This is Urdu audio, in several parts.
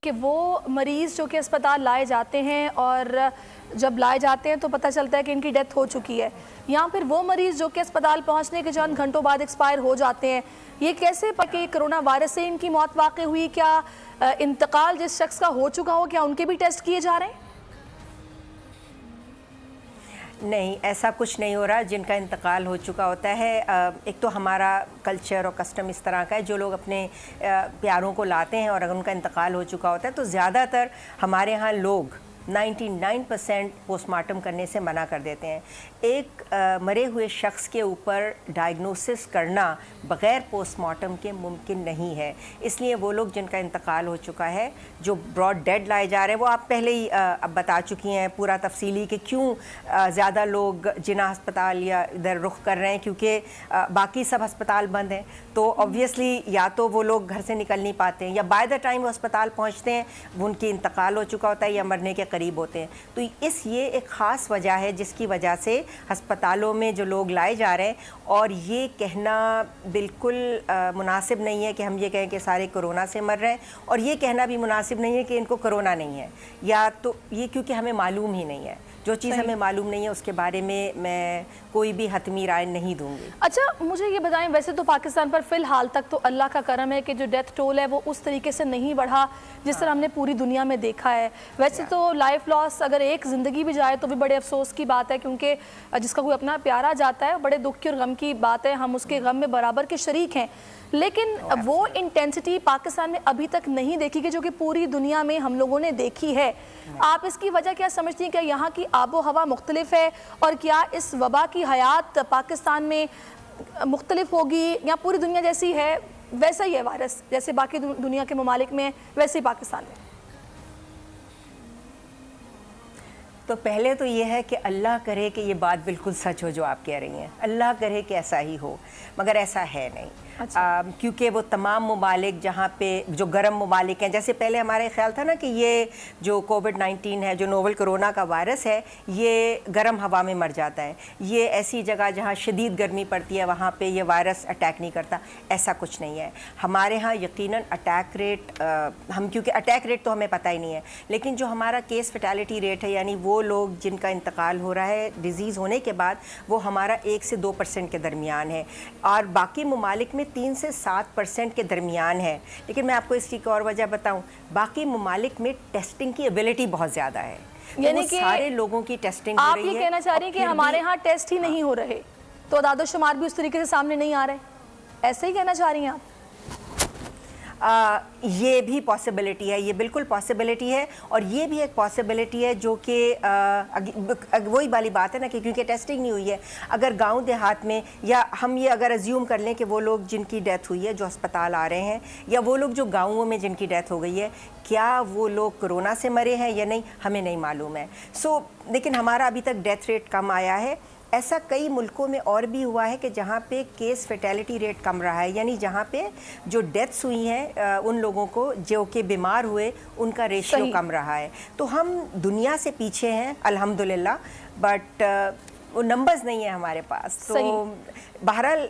کہ وہ مریض جو کہ اسپتال لائے جاتے ہیں اور جب لائے جاتے ہیں تو پتہ چلتا ہے کہ ان کی ڈیتھ ہو چکی ہے، یا پھر وہ مریض جو کہ اسپتال پہنچنے کے چند گھنٹوں بعد ایکسپائر ہو جاتے ہیں، یہ کیسے کہ کرونا وائرس سے ان کی موت واقع ہوئی؟ کیا انتقال جس شخص کا ہو چکا ہو کیا ان کے بھی ٹیسٹ کیے جا رہے ہیں؟ نہیں، ایسا کچھ نہیں ہو رہا. جن کا انتقال ہو چکا ہوتا ہے، ایک تو ہمارا کلچر اور کسٹم اس طرح کا ہے، جو لوگ اپنے پیاروں کو لاتے ہیں اور اگر ان کا انتقال ہو چکا ہوتا ہے تو زیادہ تر ہمارے ہاں لوگ 99% پوسٹ مارٹم کرنے سے منع کر دیتے ہیں. ایک مرے ہوئے شخص کے اوپر ڈائگنوسس کرنا بغیر پوسٹ مارٹم کے ممکن نہیں ہے. اس لیے وہ لوگ جن کا انتقال ہو چکا ہے، جو براڈ ڈیڈ لائے جا رہے ہیں، وہ آپ پہلے ہی اب بتا چکی ہیں پورا تفصیلی کہ کیوں زیادہ لوگ جناح ہسپتال یا ادھر رخ کر رہے ہیں، کیونکہ باقی سب ہسپتال بند ہیں. تو آبویسلی یا تو وہ لوگ گھر سے نکل نہیں پاتے ہیں، یا بائی دا ٹائم وہ ہسپتال پہنچتے ہیں وہ ان کی انتقال ہو چکا ہوتا ہے یا مرنے کے قریب ہوتے ہیں. تو یہ ایک خاص وجہ ہے جس کی وجہ سے ہسپتالوں میں جو لوگ لائے جا رہے ہیں. اور یہ کہنا بالکل مناسب نہیں ہے کہ ہم یہ کہیں کہ سارے کرونا سے مر رہے ہیں، اور یہ کہنا بھی مناسب نہیں ہے کہ ان کو کرونا نہیں ہے. یا تو یہ کیونکہ ہمیں معلوم ہی نہیں ہے. جو چیز ہمیں معلوم نہیں ہے اس کے بارے میں کوئی بھی حتمی رائے نہیں دوں گی. اچھا مجھے یہ بتائیں، ویسے تو پاکستان پر فی الحال تک تو اللہ کا کرم ہے کہ جو ڈیتھ ٹول ہے وہ اس طریقے سے نہیں بڑھا جس طرح ہم نے پوری دنیا میں دیکھا ہے. ویسے تو لائف لاس اگر ایک زندگی بھی جائے تو بھی بڑے افسوس کی بات ہے، کیونکہ جس کا کوئی اپنا پیارا جاتا ہے بڑے دکھ کی اور غم کی بات ہے، ہم اس کے غم میں برابر کے شریک ہیں. لیکن وہ انٹینسٹی پاکستان میں ابھی تک نہیں دیکھی گئی جو کہ پوری دنیا میں ہم لوگوں نے دیکھی ہے. آپ اس کی وجہ کیا سمجھتی ہیں؟ کہ یہاں کی آب و ہوا مختلف ہے، اور کیا اس وبا کی حیات پاکستان میں مختلف ہوگی، یا پوری دنیا جیسی ہے ویسا ہی ہے وائرس، جیسے باقی دنیا کے ممالک میں ویسے ہی پاکستان میں؟ تو پہلے تو یہ ہے کہ اللہ کرے کہ یہ بات بالکل سچ ہو جو آپ کہہ رہی ہیں، اللہ کرے کہ ایسا ہی ہو، مگر ایسا ہے نہیں. کیونکہ وہ تمام ممالک جہاں پہ جو گرم ممالک ہیں، جیسے پہلے ہمارا خیال تھا نا کہ یہ جو کووڈ-19 ہے، جو نوول کرونا کا وائرس ہے، یہ گرم ہوا میں مر جاتا ہے، یہ ایسی جگہ جہاں شدید گرمی پڑتی ہے وہاں پہ یہ وائرس اٹیک نہیں کرتا. ایسا کچھ نہیں ہے. ہمارے ہاں یقیناً اٹیک ریٹ، کیونکہ اٹیک ریٹ تو ہمیں پتہ ہی نہیں ہے، لیکن جو ہمارا کیس فیٹیلٹی ریٹ ہے، یعنی وہ لوگ جن کا انتقال ہو رہا ہے ڈیزیز ہونے کے بعد، وہ ہمارا 1 سے 2% کے درمیان ہے، اور باقی ممالک میں 3 سے 7% کے درمیان ہے. لیکن میں آپ کو اس کی ایک اور وجہ بتاؤں، باقی ممالک میں ٹیسٹنگ کی ایبلٹی بہت زیادہ ہے، یعنی کہ سارے لوگوں کی ٹیسٹنگ ہو رہی ہے. آپ یہ کہنا چاہ رہی ہیں کہ ہمارے ہاں ٹیسٹ ہی نہیں ہو رہے تو اعداد و شمار بھی اس طریقے سے سامنے نہیں آ رہے، ایسے ہی کہنا چاہ رہی ہیں آپ؟ یہ بھی پاسبلٹی ہے، یہ بالکل پاسبلٹی ہے. اور یہ بھی ایک پاسبلٹی ہے جو کہ وہی والی بات ہے نا کہ کیونکہ ٹیسٹنگ نہیں ہوئی ہے. اگر گاؤں دیہات میں، یا ہم یہ اگر ازیوم کر لیں کہ وہ لوگ جن کی ڈیتھ ہوئی ہے جو ہسپتال آ رہے ہیں، یا وہ لوگ جو گاؤں میں جن کی ڈیتھ ہو گئی ہے، کیا وہ لوگ کرونا سے مرے ہیں یا نہیں، ہمیں نہیں معلوم ہے. لیکن ہمارا ابھی تک ڈیتھ ریٹ کم آیا ہے. ایسا کئی ملکوں میں اور بھی ہوا ہے کہ جہاں پہ کیس فیٹیلٹی ریٹ کم رہا ہے، یعنی جہاں پہ جو ڈیتھس ہوئی ہیں ان لوگوں کو جو کہ بیمار ہوئے ان کا ریشیو کم رہا ہے. تو ہم دنیا سے پیچھے ہیں الحمدللہ، بٹ وہ نمبرز نہیں ہیں ہمارے پاس. تو بہرحال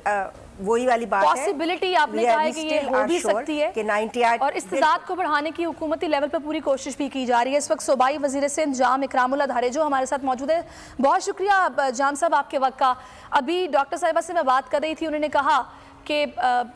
وہی والی بات ہے، پاسبلٹی آپ نے کہا ہے کہ یہ ہو بھی سکتی ہے، اور استعداد کو بڑھانے کی حکومتی لیول پہ پوری کوشش بھی کی جا رہی ہے. اس وقت صوبائی وزیر سندھ جام اکرام اللہ دھاریجو ہمارے ساتھ موجود ہے. بہت شکریہ جام صاحب آپ کے وقت کا. ابھی ڈاکٹر صاحبہ سے میں بات کر رہی تھی، انہوں نے کہا کہ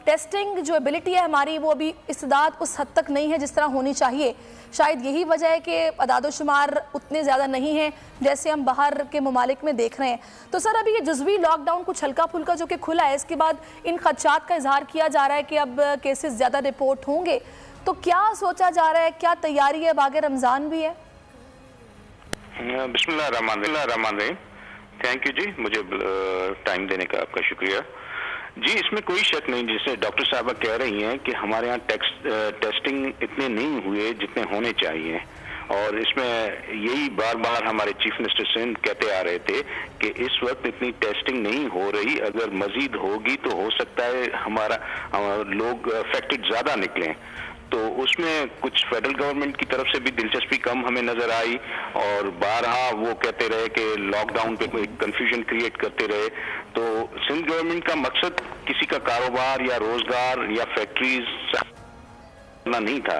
ٹیسٹنگ جو ایبلٹی ہے ہماری وہ ابھی استعداد اس حد تک نہیں ہے جس طرح ہونی چاہیے. شاید یہی وجہ ہے کہ اعداد و شمار اتنے زیادہ نہیں ہیں جیسے ہم باہر کے ممالک میں دیکھ رہے ہیں. تو سر ابھی یہ جزوی لاک ڈاؤن کچھ ہلکا پھلکا جو کہ کھلا ہے، اس کے بعد ان خدشات کا اظہار کیا جا رہا ہے کہ اب کیسز زیادہ رپورٹ ہوں گے، تو کیا سوچا جا رہا ہے؟ کیا تیاری ہے؟ باغ رمضان بھی ہے. بسم اللہ الرحمن الرحیم. تھینک یو جی، مجھے ٹائم دینے کا آپ کا شکریہ. جی اس میں کوئی شک نہیں، جیسے ڈاکٹر صاحبہ کہہ رہی ہیں کہ ہمارے ہاں ٹیسٹنگ اتنے نہیں ہوئے جتنے ہونے چاہیے، اور اس میں یہی بار بار ہمارے چیف منسٹر سندھ کہتے آ رہے تھے کہ اس وقت اتنی ٹیسٹنگ نہیں ہو رہی، اگر مزید ہوگی تو ہو سکتا ہے ہمارا لوگ افیکٹڈ زیادہ نکلیں. تو اس میں کچھ فیڈرل گورنمنٹ کی طرف سے بھی دلچسپی کم ہمیں نظر آئی، اور بارہا وہ کہتے رہے کہ لاک ڈاؤن پہ کوئی کنفیوژن کریٹ کرتے رہے. تو سندھ گورنمنٹ کا مقصد کسی کا کاروبار یا روزگار یا فیکٹریز نہیں تھا،